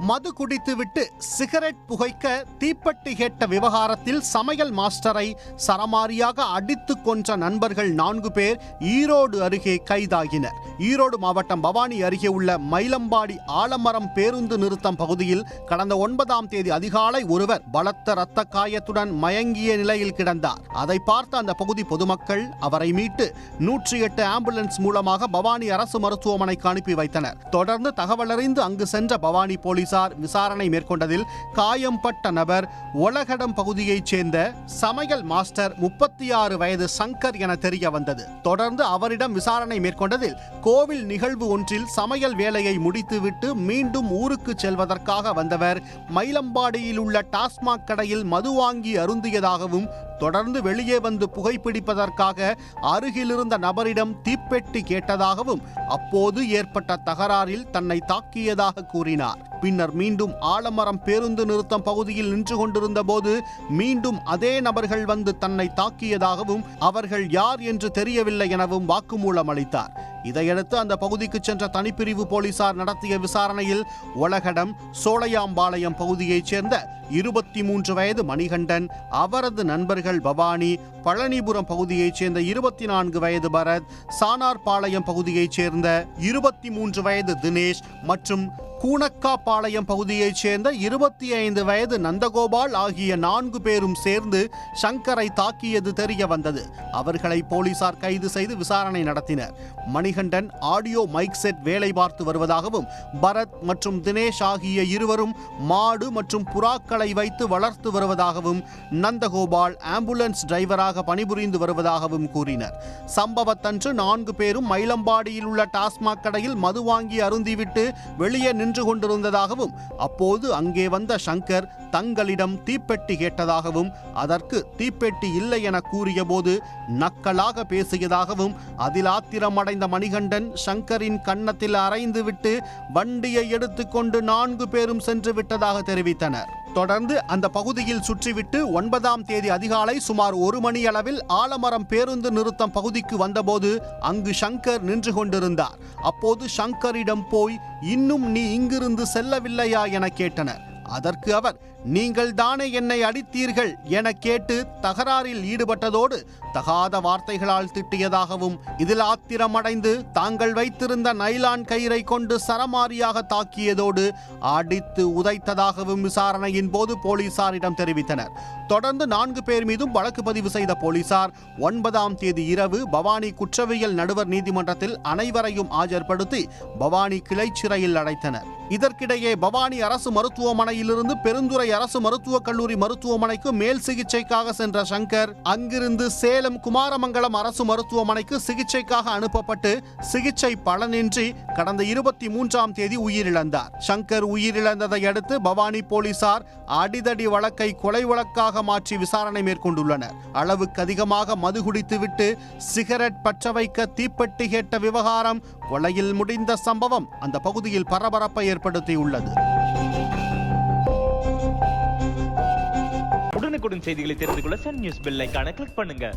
மது குடித்துவிட்டு சிகரெட் புகைக்க தீப்பெட்டி கேட்ட விவகாரத்தில் சமையல் மாஸ்டரை சரமாரியாக அடித்து கொன்ற நண்பர்கள் 4 பேர் ஈரோடு அருகே கைதாகினர். ஈரோடு மாவட்டம் பவானி அருகே உள்ள மயிலம்பாடி ஆலமரம் பேருந்து நிறுத்தம் பகுதியில் கடந்த 9ஆம் தேதி அதிகாலை ஒருவர் பலத்த இரத்த காயத்துடன் மயங்கிய நிலையில் கிடந்தார். அதை பார்த்த அந்த பகுதி பொதுமக்கள் அவரை மீட்டு 108 ஆம்புலன்ஸ் மூலமாக பவானி அரசு மருத்துவமனைக்கு அனுப்பி வைத்தனர். தொடர்ந்து தகவலறிந்து அங்கு சென்ற பவானி போலீசார் விசாரணை மேற்கொண்டதில் காயம்பட்ட நபர் ஒலகடம் பகுதியைச் சேர்ந்த சமையல் மாஸ்டர் 36 வயது சங்கர் என தெரிய வந்தது. தொடர்ந்து அவரிடம் விசாரணை மேற்கொண்டதில் கோவில் நிகழ்வு ஒன்றில் சமையல் வேலையை முடித்துவிட்டு மீண்டும் ஊருக்கு செல்வதற்காக வந்தவர் மயிலம்பாடியில் உள்ள டாஸ்மாக் கடையில் மது வாங்கி அருந்தியதாகவும் தொடர்ந்து வெளியே வந்து புகைப்பிடிப்பதற்காக அருகிலிருந்த நபரிடம் தீப்பெட்டி கேட்டதாகவும் அப்போது ஏற்பட்ட தகராறில் தன்னை தாக்கியதாக கூறினார். பின்னர் மீண்டும் ஆலமரம் பேருந்து நிறுத்தம் பகுதியில் நின்று கொண்டிருந்த போது மீண்டும் அதே நபர்கள் வந்து தன்னை தாக்கியதாகவும் அவர்கள் யார் என்று தெரியவில்லை எனவும் வாக்குமூலம் அளித்தார். இதையடுத்து அந்த பகுதிக்கு சென்ற தனிப்பிரிவு போலீசார் நடத்திய விசாரணையில் ஒலகடம் சோலையாம்பாளையம் பகுதியைச் சேர்ந்த 23 வயது மணிகண்டன், அவரது நண்பர்கள் பவானி, பழனிபுரம் பகுதியைச் சேர்ந்த 24 வயது பரத், சானார்பாளையம் பகுதியைச் சேர்ந்த 23 வயது தினேஷ் மற்றும் கூனக்காபாளையம் பகுதியைச் சேர்ந்த 25 வயது நந்தகோபால் ஆகிய 4 பேரும் சேர்ந்து சங்கரை தாக்கியது தெரிய வந்தது. அவர்களை போலீசார் கைது செய்து விசாரணை நடத்தினர். மணிகண்டன் ஆடியோ மைக் செட் வேலை பார்த்து வருவதாகவும் பரத் மற்றும் தினேஷ் ஆகிய இருவரும் மாடு மற்றும் புறாக்களை வைத்து வளர்த்து வருவதாகவும் நந்தகோபால் ஆம்புலன்ஸ் டிரைவராக பணிபுரிந்து வருவதாகவும் கூறினர். சம்பவத்தன்று 4 பேரும் மயிலம்பாடியில் உள்ள டாஸ்மாக் கடையில் மது வாங்கி அருந்திவிட்டு வெளியே நின்று கொண்டிருந்ததாகவும் அப்போது அங்கே வந்த சங்கர் தங்களிடம் தீப்பெட்டி கேட்டதாகவும் அதற்கு தீப்பெட்டி இல்லை என கூறிய போது நக்கலாக பேசியதாகவும் அதில் ஆத்திரமடைந்த மணிகண்டன் சங்கரின் கன்னத்தில் அறைந்துவிட்டு வண்டியை எடுத்துக்கொண்டு 4 பேரும் சென்று விட்டதாக தெரிவித்தனர். தொடர்ந்து அந்த பகுதியில் சுற்றிவிட்டு 9ஆம் தேதி அதிகாலை சுமார் 1 மணி அளவில் ஆலமரம் பேருந்து நிறுத்தம் பகுதிக்கு வந்தபோது அங்கு சங்கர் நின்று கொண்டிருந்தார். அப்போது சங்கரிடம் போய் இன்னும் நீ இங்கிருந்து செல்லவில்லையா என கேட்டனர். அதற்கு அவர் நீங்கள் தானே என்னை அடித்தீர்கள் என கேட்டு தகராறில் ஈடுபட்டதோடு தகாத வார்த்தைகளால் திட்டியதாகவும் இதில் ஆத்திரமடைந்து தாங்கள் வைத்திருந்த நைலான் கயிறை கொண்டு சரமாரியாக தாக்கியதோடு அடித்து உதைத்ததாகவும் விசாரணையின் போது போலீசாரிடம் தெரிவித்தனர். தொடர்ந்து 4 பேர் மீதும் வழக்கு பதிவு செய்த போலீசார் 9ஆம் தேதி இரவு பவானி குற்றவியல் நடுவர் நீதிமன்றத்தில் அனைவரையும் ஆஜர்படுத்தி பவானி கிளை சிறையில் அடைத்தனர். இதற்கிடையே பவானி அரசு மருத்துவமனையிலிருந்து பெருந்துறை அரசு மருத்துவக் கல்லூரி மருத்துவமனைக்கு மேல் சிகிச்சைக்காக சென்ற சங்கர் அங்கிருந்து சேலம் குமாரமங்கலம் அரசு மருத்துவமனைக்கு சிகிச்சைக்காக அனுப்பப்பட்டு சிகிச்சை பலனின்றி கடந்த 23ஆம் தேதி உயிரிழந்தார். சங்கர் உயிரிழந்ததை அடுத்து பவானி போலீசார் அடிதடி வழக்கை கொலை வழக்காக மாற்றி விசாரணை மேற்கொண்டுள்ளனர். அளவுக்கு அதிகமாக மது குடித்துவிட்டு சிகரெட் பற்ற வைக்க தீப்பெட்டி கேட்ட விவகாரம் கொலையில் முடிந்த சம்பவம் அந்த பகுதியில் பரபரப்பை ஏற்படுத்தியுள்ளது. உடனுக்குடன் செய்திகளை தெரிந்து கொள்ள சன் நியூஸ் பெல் ஐகானை கிளிக் பண்ணுங்க.